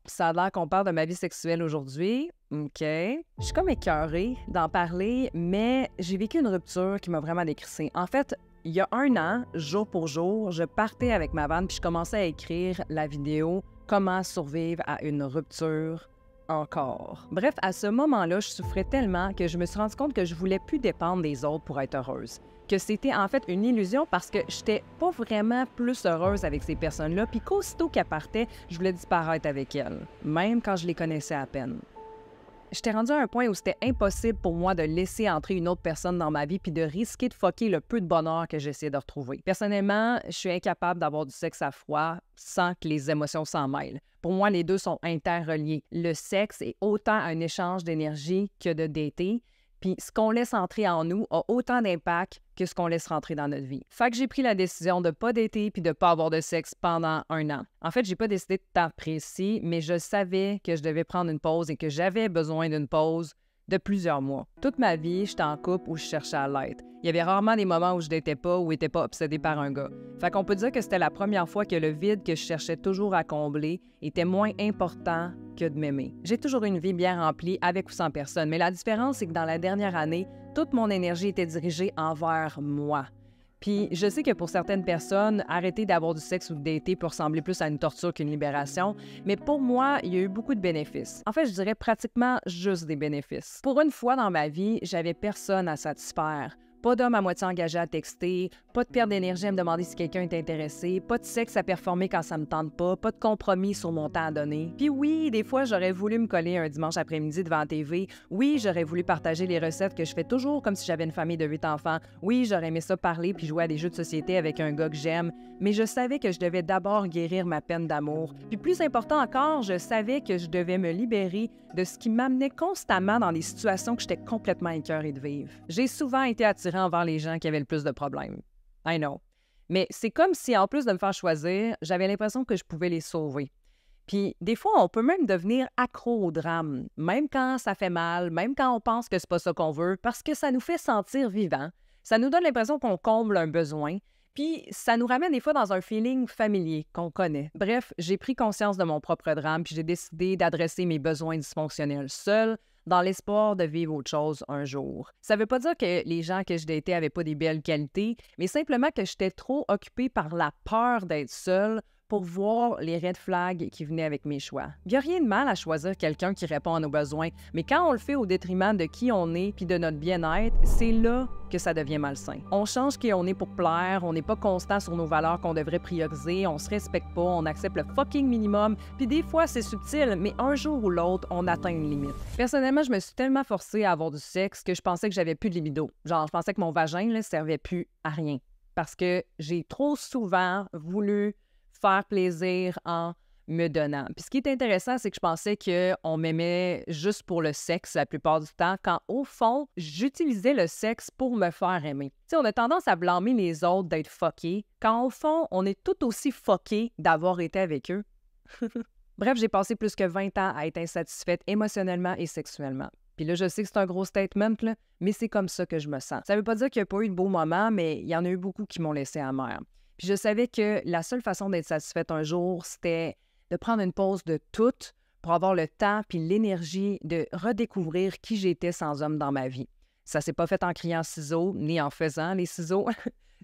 Ça a l'air qu'on parle de ma vie sexuelle aujourd'hui. OK. Je suis comme écœurée d'en parler, mais j'ai vécu une rupture qui m'a vraiment décrissée. En fait, il y a un an, jour pour jour, je partais avec ma vanne puis je commençais à écrire la vidéo «Comment survivre à une rupture encore». Bref, à ce moment-là, je souffrais tellement que je me suis rendu compte que je voulais plus dépendre des autres pour être heureuse. Que c'était en fait une illusion parce que j'étais pas vraiment plus heureuse avec ces personnes-là, puis qu'aussitôt qu'elles partaient, je voulais disparaître avec elles, même quand je les connaissais à peine. J'étais rendue à un point où c'était impossible pour moi de laisser entrer une autre personne dans ma vie puis de risquer de fucker le peu de bonheur que j'essayais de retrouver. Personnellement, je suis incapable d'avoir du sexe à froid sans que les émotions s'en mêlent. Pour moi, les deux sont interreliés. Le sexe est autant un échange d'énergie que de dater, puis ce qu'on laisse entrer en nous a autant d'impact que ce qu'on laisse rentrer dans notre vie. Fait que j'ai pris la décision de pas dater puis de pas avoir de sexe pendant un an. En fait, j'ai pas décidé de temps précis, mais je savais que je devais prendre une pause et que j'avais besoin d'une pause de plusieurs mois. Toute ma vie, j'étais en couple où je cherchais à l'être. Il y avait rarement des moments où je n'étais pas ou n'étais pas obsédée par un gars. Fait qu'on peut dire que c'était la première fois que le vide que je cherchais toujours à combler était moins important que de m'aimer. J'ai toujours eu une vie bien remplie avec ou sans personne, mais la différence, c'est que dans la dernière année, toute mon énergie était dirigée envers moi. Puis je sais que pour certaines personnes, arrêter d'avoir du sexe ou de dater peut ressembler plus à une torture qu'une libération, mais pour moi, il y a eu beaucoup de bénéfices. En fait, je dirais pratiquement juste des bénéfices. Pour une fois dans ma vie, j'avais personne à satisfaire. Pas d'homme à moitié engagé à texter, pas de perte d'énergie à me demander si quelqu'un est intéressé, pas de sexe à performer quand ça me tente pas de compromis sur mon temps à donner. Puis oui, des fois, j'aurais voulu me coller un dimanche après-midi devant la TV. Oui, j'aurais voulu partager les recettes que je fais toujours comme si j'avais une famille de 8 enfants. Oui, j'aurais aimé ça parler puis jouer à des jeux de société avec un gars que j'aime. Mais je savais que je devais d'abord guérir ma peine d'amour. Puis plus important encore, je savais que je devais me libérer de ce qui m'amenait constamment dans des situations que j'étais complètement écœurée de vivre. J'ai souvent été attirée envers les gens qui avaient le plus de problèmes. I know. Mais c'est comme si, en plus de me faire choisir, j'avais l'impression que je pouvais les sauver. Puis, des fois, on peut même devenir accro au drame, même quand ça fait mal, même quand on pense que c'est pas ça qu'on veut, parce que ça nous fait sentir vivants. Ça nous donne l'impression qu'on comble un besoin, puis ça nous ramène des fois dans un feeling familier qu'on connaît. Bref, j'ai pris conscience de mon propre drame, puis j'ai décidé d'adresser mes besoins dysfonctionnels seuls, dans l'espoir de vivre autre chose un jour. Ça veut pas dire que les gens que je datais avaient pas des belles qualités, mais simplement que j'étais trop occupée par la peur d'être seule pour voir les red flags qui venaient avec mes choix. Il n'y a rien de mal à choisir quelqu'un qui répond à nos besoins, mais quand on le fait au détriment de qui on est puis de notre bien-être, c'est là que ça devient malsain. On change qui on est pour plaire, on n'est pas constant sur nos valeurs qu'on devrait prioriser, on se respecte pas, on accepte le fucking minimum, puis des fois c'est subtil, mais un jour ou l'autre, on atteint une limite. Personnellement, je me suis tellement forcée à avoir du sexe que je pensais que j'avais plus de libido. Genre, je pensais que mon vagin ne servait plus à rien. Parce que j'ai trop souvent voulu faire plaisir en me donnant. Puis ce qui est intéressant, c'est que je pensais qu'on m'aimait juste pour le sexe la plupart du temps, quand au fond, j'utilisais le sexe pour me faire aimer. Tu sais, on a tendance à blâmer les autres d'être fuckés, quand au fond, on est tout aussi fuckés d'avoir été avec eux. Bref, j'ai passé plus que 20 ans à être insatisfaite émotionnellement et sexuellement. Puis là, je sais que c'est un gros statement, là, mais c'est comme ça que je me sens. Ça veut pas dire qu'il n'y a pas eu de beaux moments, mais il y en a eu beaucoup qui m'ont laissé amère. Puis je savais que la seule façon d'être satisfaite un jour, c'était de prendre une pause de tout pour avoir le temps puis l'énergie de redécouvrir qui j'étais sans homme dans ma vie. Ça s'est pas fait en criant ciseaux, ni en faisant les ciseaux.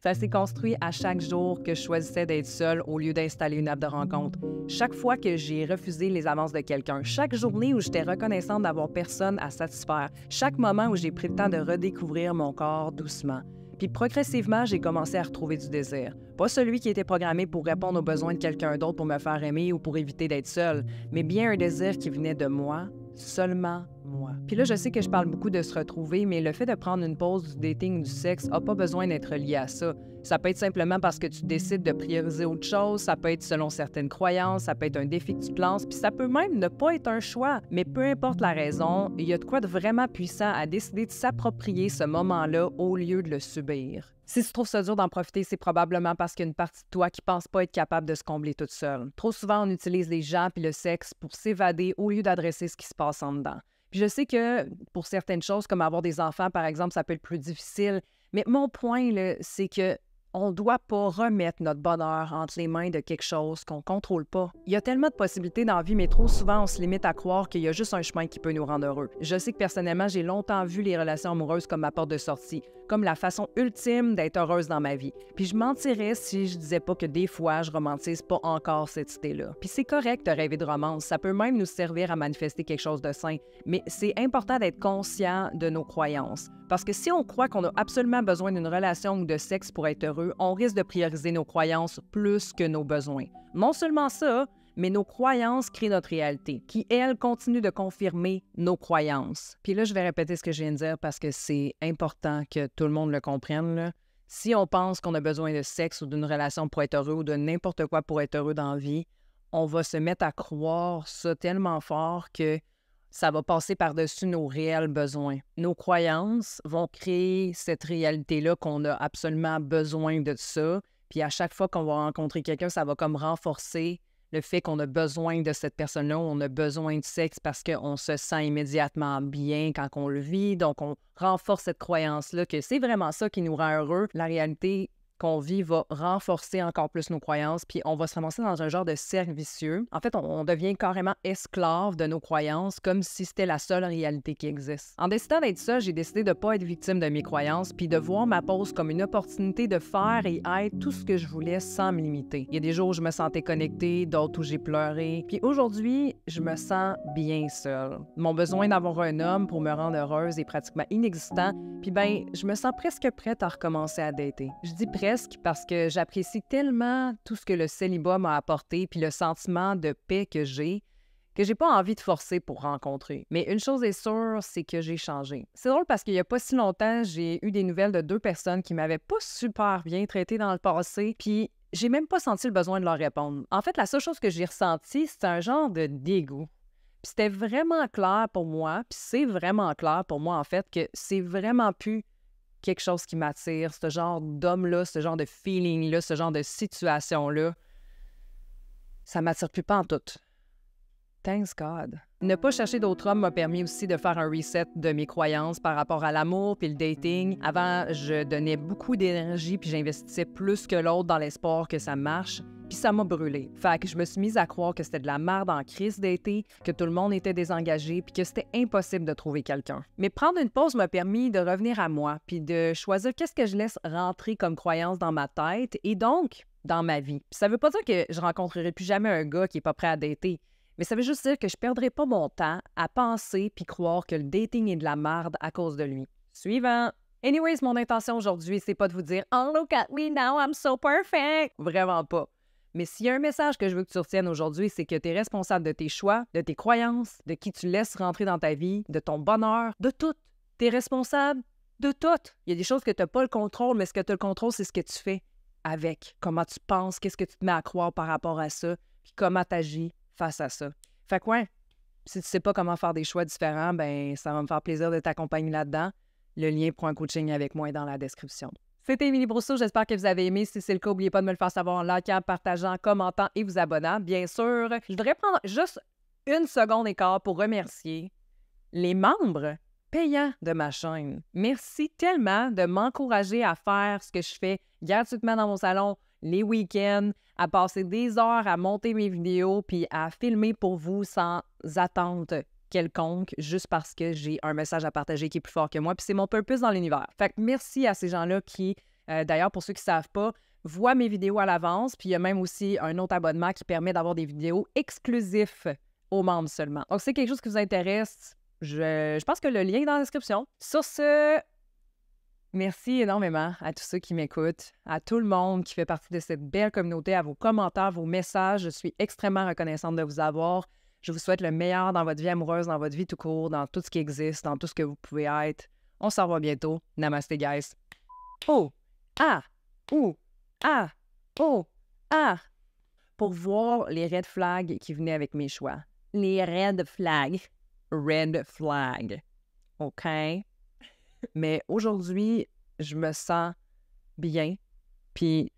Ça s'est construit à chaque jour que je choisissais d'être seule au lieu d'installer une app de rencontre. Chaque fois que j'ai refusé les avances de quelqu'un, chaque journée où j'étais reconnaissante d'avoir personne à satisfaire, chaque moment où j'ai pris le temps de redécouvrir mon corps doucement. Puis progressivement, j'ai commencé à retrouver du désir. Pas celui qui était programmé pour répondre aux besoins de quelqu'un d'autre pour me faire aimer ou pour éviter d'être seule, mais bien un désir qui venait de moi, seulement moi. Puis là, je sais que je parle beaucoup de se retrouver, mais le fait de prendre une pause du dating ou du sexe n'a pas besoin d'être lié à ça. Ça peut être simplement parce que tu décides de prioriser autre chose, ça peut être selon certaines croyances, ça peut être un défi que tu te lances, puis ça peut même ne pas être un choix. Mais peu importe la raison, il y a de quoi de vraiment puissant à décider de s'approprier ce moment-là au lieu de le subir. Si tu trouves ça dur d'en profiter, c'est probablement parce qu'il y a une partie de toi qui pense pas être capable de se combler toute seule. Trop souvent, on utilise les gens puis le sexe pour s'évader au lieu d'adresser ce qui se passe en dedans. Puis je sais que pour certaines choses, comme avoir des enfants, par exemple, ça peut être plus difficile. Mais mon point, là, c'est que On ne doit pas remettre notre bonheur entre les mains de quelque chose qu'on ne contrôle pas. Il y a tellement de possibilités dans la vie, mais trop souvent, on se limite à croire qu'il y a juste un chemin qui peut nous rendre heureux. Je sais que personnellement, j'ai longtemps vu les relations amoureuses comme ma porte de sortie, comme la façon ultime d'être heureuse dans ma vie. Puis je mentirais si je disais pas que des fois, je romantise pas encore cette idée-là. Puis c'est correct de rêver de romance, ça peut même nous servir à manifester quelque chose de sain, mais c'est important d'être conscient de nos croyances. Parce que si on croit qu'on a absolument besoin d'une relation ou de sexe pour être heureux, on risque de prioriser nos croyances plus que nos besoins. Non seulement ça, mais nos croyances créent notre réalité, qui, elle, continue de confirmer nos croyances. Puis là, je vais répéter ce que je viens de dire parce que c'est important que tout le monde le comprenne, là. Si on pense qu'on a besoin de sexe ou d'une relation pour être heureux ou de n'importe quoi pour être heureux dans la vie, on va se mettre à croire ça tellement fort que ça va passer par-dessus nos réels besoins. Nos croyances vont créer cette réalité-là qu'on a absolument besoin de ça. Puis à chaque fois qu'on va rencontrer quelqu'un, ça va comme renforcer le fait qu'on a besoin de cette personne-là, on a besoin de sexe parce qu'on se sent immédiatement bien quand on le vit. Donc, on renforce cette croyance-là que c'est vraiment ça qui nous rend heureux. La réalité qu'on vit va renforcer encore plus nos croyances, puis on va se ramasser dans un genre de cercle vicieux. En fait, on devient carrément esclave de nos croyances, comme si c'était la seule réalité qui existe. En décidant d'être ça, j'ai décidé de ne pas être victime de mes croyances, puis de voir ma pause comme une opportunité de faire et être tout ce que je voulais sans me limiter. Il y a des jours où je me sentais connectée, d'autres où j'ai pleuré, puis aujourd'hui, je me sens bien seule. Mon besoin d'avoir un homme pour me rendre heureuse est pratiquement inexistant, puis ben, je me sens presque prête à recommencer à dater. Je dis presque parce que j'apprécie tellement tout ce que le célibat m'a apporté puis le sentiment de paix que j'ai pas envie de forcer pour rencontrer. Mais une chose est sûre, c'est que j'ai changé. C'est drôle parce qu'il y a pas si longtemps, j'ai eu des nouvelles de 2 personnes qui m'avaient pas super bien traité dans le passé, puis j'ai même pas senti le besoin de leur répondre. En fait, la seule chose que j'ai ressentie, c'était un genre de dégoût. Puis c'était vraiment clair pour moi, puis c'est vraiment clair pour moi, en fait, que c'est vraiment plus quelque chose qui m'attire, ce genre d'homme-là, ce genre de feeling-là, ce genre de situation-là. Ça m'attire plus pas en tout. Thanks God. Ne pas chercher d'autres hommes m'a permis aussi de faire un reset de mes croyances par rapport à l'amour puis le dating. Avant, je donnais beaucoup d'énergie puis j'investissais plus que l'autre dans l'espoir que ça marche. Puis ça m'a brûlé. Fait que je me suis mise à croire que c'était de la merde en crise d'été, que tout le monde était désengagé puis que c'était impossible de trouver quelqu'un. Mais prendre une pause m'a permis de revenir à moi puis de choisir qu'est-ce que je laisse rentrer comme croyance dans ma tête et donc dans ma vie. Puis ça veut pas dire que je rencontrerai plus jamais un gars qui est pas prêt à dater. Mais ça veut juste dire que je perdrai pas mon temps à penser puis croire que le dating est de la merde à cause de lui. Suivant. Anyways, mon intention aujourd'hui, c'est pas de vous dire « Oh, look at me now, I'm so perfect! » Vraiment pas. Mais s'il y a un message que je veux que tu retiennes aujourd'hui, c'est que tu es responsable de tes choix, de tes croyances, de qui tu laisses rentrer dans ta vie, de ton bonheur, de tout. Tu es responsable de tout. Il y a des choses que tu n'as pas le contrôle, mais ce que tu as le contrôle, c'est ce que tu fais avec. Comment tu penses, qu'est-ce que tu te mets à croire par rapport à ça, puis comment tu agis face à ça. Fait que ouais, si tu sais pas comment faire des choix différents, ben ça va me faire plaisir de t'accompagner là-dedans. Le lien pour un coaching avec moi est dans la description. C'était Émilie Brousseau, j'espère que vous avez aimé. Si c'est le cas, n'oubliez pas de me le faire savoir en likant, partageant, commentant et vous abonnant. Bien sûr, je voudrais prendre juste 1 seconde et quart pour remercier les membres payants de ma chaîne. Merci tellement de m'encourager à faire ce que je fais gratuitement dans mon salon, les week-ends, à passer des heures à monter mes vidéos puis à filmer pour vous sans attente quelconque, juste parce que j'ai un message à partager qui est plus fort que moi, puis c'est mon purpose dans l'univers. Fait que merci à ces gens-là qui, d'ailleurs, pour ceux qui ne savent pas, voient mes vidéos à l'avance, puis il y a même aussi un autre abonnement qui permet d'avoir des vidéos exclusives aux membres seulement. Donc, si c'est quelque chose qui vous intéresse, je pense que le lien est dans la description. Sur ce, merci énormément à tous ceux qui m'écoutent, à tout le monde qui fait partie de cette belle communauté, à vos commentaires, vos messages. Je suis extrêmement reconnaissante de vous avoir. Je vous souhaite le meilleur dans votre vie amoureuse, dans votre vie tout court, dans tout ce qui existe, dans tout ce que vous pouvez être. On se revoit bientôt. Namaste, guys. Oh! Ah! Ouh! Ah! Oh! Ah! Pour voir les red flags qui venaient avec mes choix. Les red flags. Red flag. OK? Mais aujourd'hui, je me sens bien. Puis,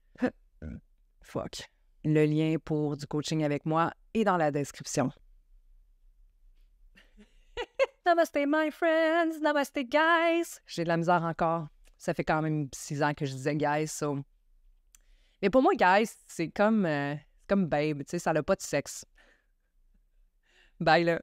fuck. Le lien pour du coaching avec moi est dans la description. Namaste, my friends. Namaste, guys. J'ai de la misère encore. Ça fait quand même 6 ans que je disais guys, so Mais pour moi, guys, c'est comme babe, tu sais, ça n'a pas de sexe. Bye là.